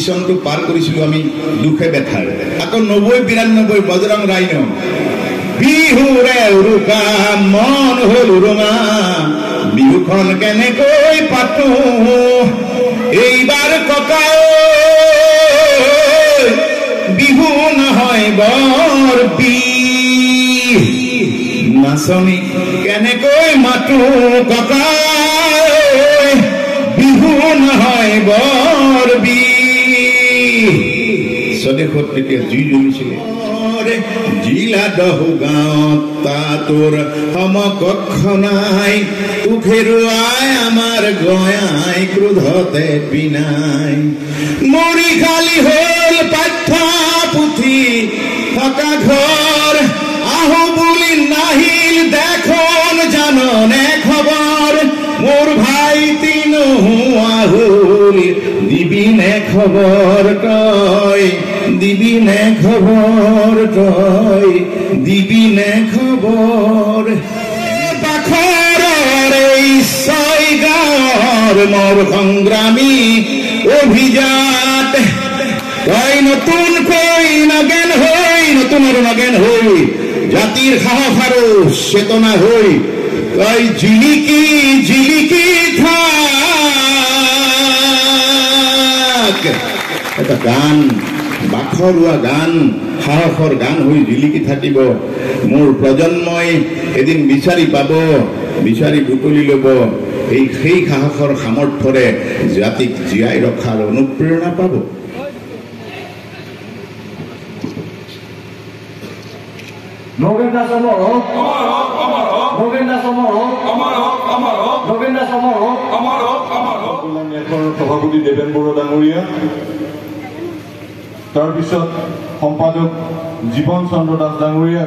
মিশনটো পাৰ কৰিছিলোঁ আমি দুখে বেথাৰ আকৌ 90-92 বজৰং ৰাইন বিহুৰে উৰুকা মন হ'ল উৰুঙা বিহুখন কেনেকৈ পাতো এইবাৰ ককা বিহু নহয় বৰ বিহ নাচনি কেনেকৈ মাতো ককা বিহু নহয় বৰ বিহ স্বদেশত তেতিয়া জুই জ্বলিছিলে জিলা দহু গাঁৱত তাতোৰ সমকক্ষ নাই তোক হেৰুৱাই আমাৰ গয়াই ক্ৰোধতে পিনাই মৰি খালি হ'ল পাঠ্যপুথি থকা ঘৰ আহো বুলি নাহিল দেখোন জাননে খবৰ মোৰ ভাইটি নোহোৱা হ'ল দিবিনে খবৰ তই দিবিনে খবৰ তই দিবিনে খবৰ পাখৰৰ এই ছয়গাঁৱৰ মোৰ সংগ্ৰামী অভিজাত তই নতুনকৈ নগেন হৈ নতুন আৰু নগেন হৈ জাতিৰ সাহস আৰু চেতনা হৈ তই জিলিকি জিলিকি থাক এটা গান বাখৰুৱা গান সাহসৰ গান হৈ জিলিকি থাকিব মোৰ প্ৰজন্মই এদিন বিচাৰি পাব বিচাৰি বুটলি ল'ব সেই সাহসৰ সামৰ্থ্যৰে জাতিক জীয়াই ৰখাৰ অনুপ্ৰেৰণা পাব নগেন দাস অমৰ হওক নগেন দাস অমৰ হওক নগেন দাস অমৰ হওক সভাপতি দেৱেন বড়ো ডাঙৰীয়া তাৰপিছত সম্পাদক জীৱন চন্দ্ৰ দাস ডাঙৰীয়া